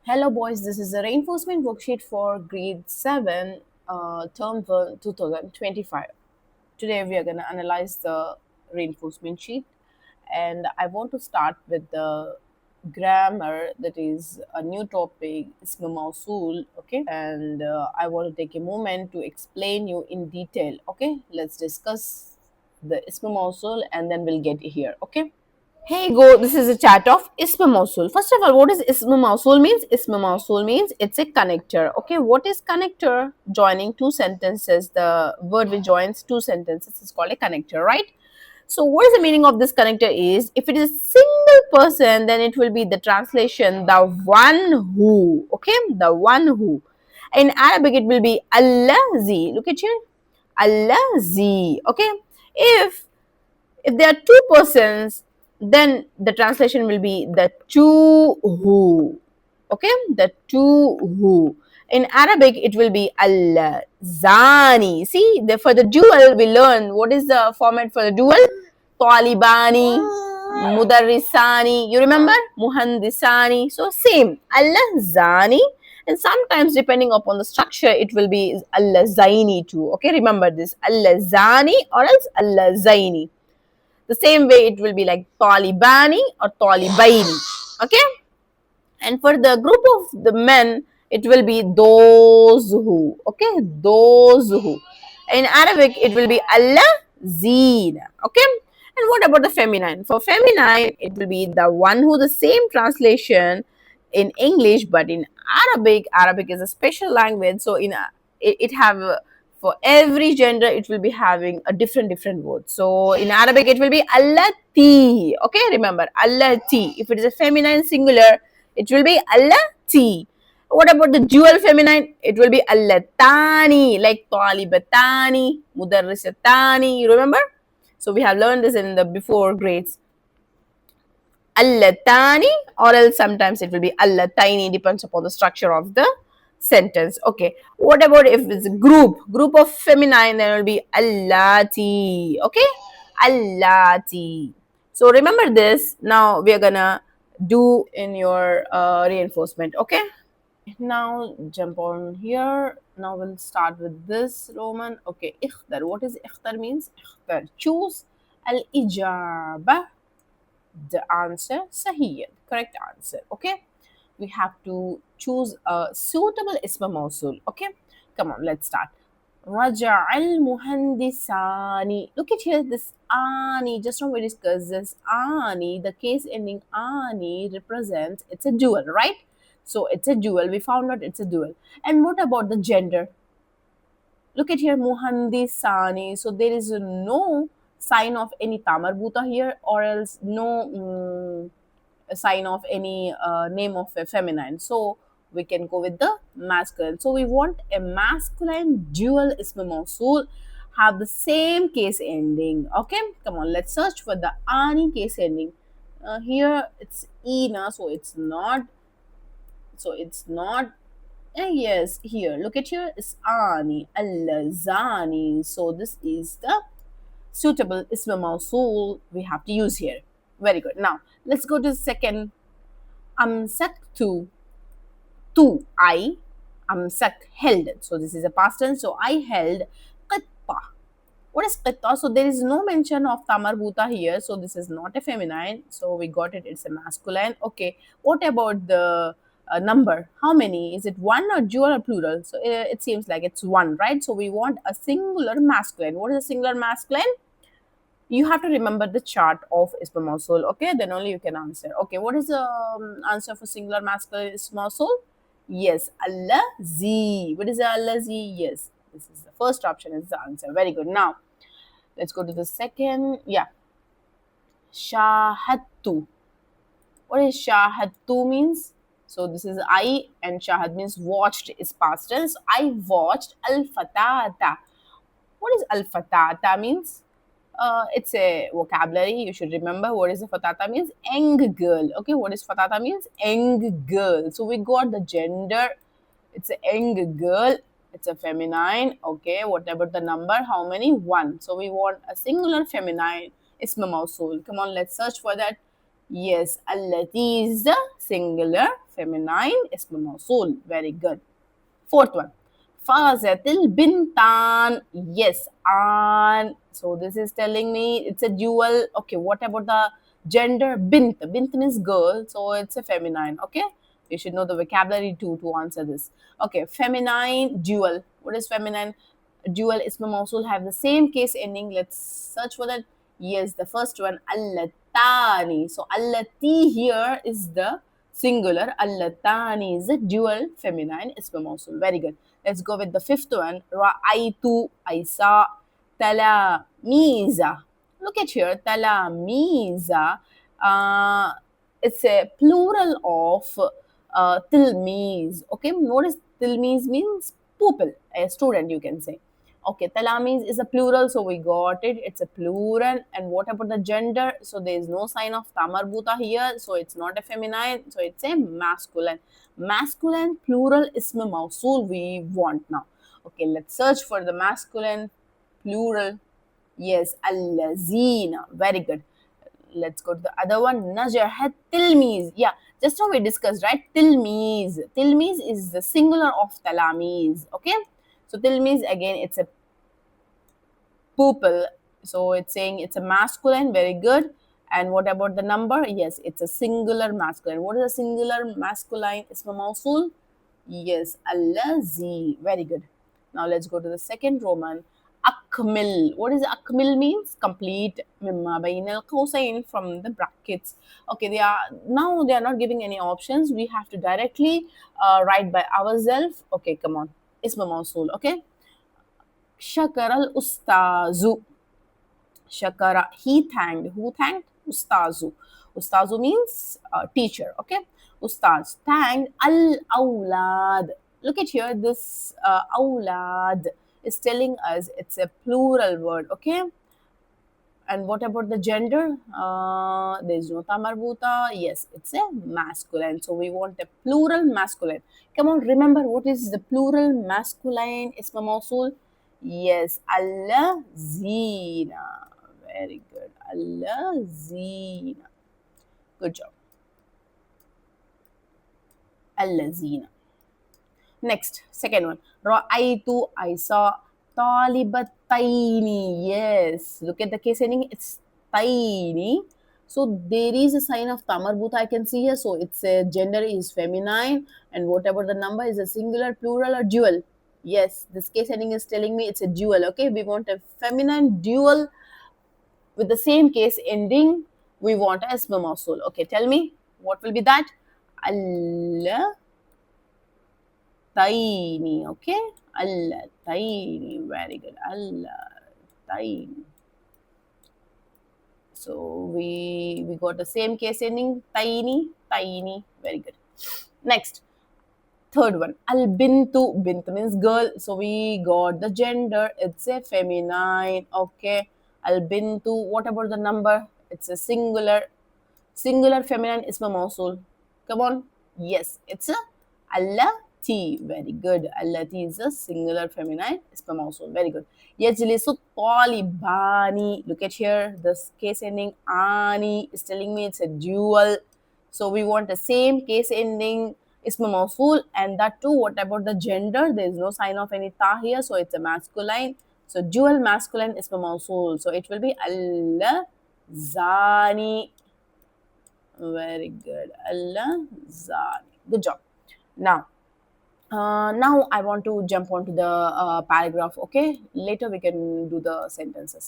Hello, boys. This is a reinforcement worksheet for grade 7, term 1, 2025. Today, we are going to analyze the reinforcement sheet, and I want to start with the grammar, that is a new topic, ism mausul. Okay, and I want to take a moment to explain you in detail. Okay, let's discuss the ism mausul and then we'll get here. Okay. Hey go, this is a chat of Ism Mausul. First of all, what is Ism Mausul means? Ism Mausul means it's a connector. Okay, what is connector? Joining two sentences. The word which joins two sentences is called a connector, right? So what is the meaning of this connector is, if it is a single person, then it will be the translation, the one who. Okay, the one who. In Arabic, it will be Allazi. Look at here. Allazi. Okay. If there are two persons, then the translation will be the two who. Okay, the two who. In Arabic, it will be al zani. See, for the dual, we learn what is the format for the dual? Talibani, mudarrisani. You remember? Muhandisani. So, same. Al zani. And sometimes, depending upon the structure, it will be al zaini too. Okay, remember this. Al zani or else al zaini. The same way it will be like Talibani or Talibaini. Okay? And for the group of the men, it will be those who. Okay? Those who. In Arabic, it will be Allazina. Okay? And what about the feminine? For feminine, it will be the one who, the same translation in English, but in Arabic is a special language. So it have for every gender, it will be having a different word. So in Arabic, it will be allati. Okay, remember allati. If it is a feminine singular, it will be allati. What about the dual feminine? It will be allatani, like talibatani, mudarrisatani. You remember? So we have learned this in the before grades. Allatani, or else sometimes it will be allataini, depends upon the structure of the sentence. Okay, what about if it's a group of feminine, then it will be allati. Okay, allati. So remember this. Now we are gonna do in your reinforcement. Okay, now jump on here. Now we'll start with this Roman. Okay, ikhtar. What is ikhtar means? Ikhtar, choose. Al ijaba, the answer, sahiya, correct answer. Okay, we have to choose a suitable ism mausul. Okay, come on, let's start. Raja al muhandisani. Look at here, this ani. Just now we discussed this ani. The case ending ani represents, it's a dual, right? So it's a dual. We found out it's a dual. And what about the gender? Look at here, muhandisani. So there is no sign of any tamar here, or else no sign of any name of a feminine. So we can go with the masculine. So we want a masculine dual ism mausul have the same case ending. Okay, come on, let's search for the ani case ending. Here it's ina, so it's not. So it's not. Yes, here. Look at here. It's ani, allazani. So this is the suitable ism mausul we have to use here. Very good. Now let's go to the second. Amsaktu, tu, I. Amsak, held. So this is a past tense. So I held qitta. What is qitta? So there is no mention of tamarbuta here. So this is not a feminine. So we got it. It's a masculine. Okay. What about the number? How many? Is it one or dual or plural? So it seems like it's one, right? So we want a singular masculine. What is a singular masculine? You have to remember the chart of ism mausul. Okay, then only you can answer. Okay, what is the answer for singular masculine ism mausul? Yes, allazi. What is the allazi? Yes, this is the first option is the answer. Very good. Now let's go to the second. Yeah, shahadtu. What is shahadtu means? So this is I, and shahad means watched is past tense. I watched al fatata. What is al fatata means? It's a vocabulary. You should remember what is a fatata means. Young girl. Okay, what is fatata means? Young girl. So we got the gender. It's a young girl. It's a feminine. Okay, what about the number? How many? One. So we want a singular feminine ism mausul. Come on, let's search for that. Yes, allati is the singular feminine ism mawsul. Very good. Fourth one. Fazatil bintan. Yes, an. So this is telling me it's a dual. Okay, what about the gender? Bint. Bint means girl, so it's a feminine. Okay, you should know the vocabulary too to answer this. Okay, feminine dual. What is feminine? Dual ism mausul have the same case ending. Let's search for that. Yes, the first one, allatani. So allati here is the singular. Allatani is a dual feminine ism mausul. Very good. Let's go with the fifth one. Ra'aitu, I saw. Talamiza. Look at here. Talamiza. Uh, it's a plural of tilmiz. Okay, what is tilmiz means? Pupil, a student, you can say. Okay, talamiz is a plural, so we got it. It's a plural. And what about the gender? So there is no sign of tamarbuta here, so it's not a feminine, so it's a masculine. Masculine plural ism mausul we want now. Okay, let's search for the masculine plural. Yes, allazina. Very good. Let's go to the other one. Najahat tilmiz. Yeah, just now we discussed, right? Tilmiz. Tilmiz is the singular of talamiz. Okay, so tilmiz again, it's a pupil. So it's saying it's a masculine. Very good. And what about the number? Yes, it's a singular masculine. What is a singular masculine? Isma mausul. Yes, allazi. Very good. Now let's go to the second Roman. Akmil. What is akmil means? Complete. Mimma bainal qawsayn, from the brackets. Okay, they are not giving any options. We have to directly write by ourselves. Okay, come on. Isma mausul. Okay. Shakaral ustazu. Shakara, he thanked. Who thanked? Ustazu. Ustazu means teacher. Okay. Ustaz thanked al awlad. Look at here. This awlad is telling us it's a plural word. Okay. And what about the gender? There's no tamarbuta. Yes, it's a masculine. So we want a plural masculine. Come on, remember what is the plural masculine isma mausul? Yes, allazina. Very good. Allazina. Good job. Allazina. Next, second one. Ra'aitu, I saw. Talibataini. Yes. Look at the case ending. It's tiny. So there is a sign of tamarbuta I can see here. So its gender is feminine. And whatever the number is a singular, plural, or dual. Yes, this case ending is telling me it's a dual. Okay, we want a feminine dual with the same case ending. We want a ism mausul. Okay, tell me what will be that? Allah tiny. Okay, Allah tiny. Very good. Allah tiny. So we got the same case ending, tiny, tiny. Very good. Next, third one, al bintu. Bint means girl, so we got the gender. It's a feminine. Okay, al bintu. What about the number? It's a singular. Singular feminine isma mausul. Come on. Yes, it's a allati. Very good. Allati is a singular feminine isma mausul. Very good. Yajlisu talibani. Look at here. This case ending ani is telling me it's a dual. So we want the same case ending isma mausul, and that too. What about the gender? There is no sign of any ta here, so it's a masculine. So dual masculine isma mausul. So it will be al zani. Very good. Allah Zani. Good job. Now, now I want to jump onto the paragraph. Okay, later we can do the sentences.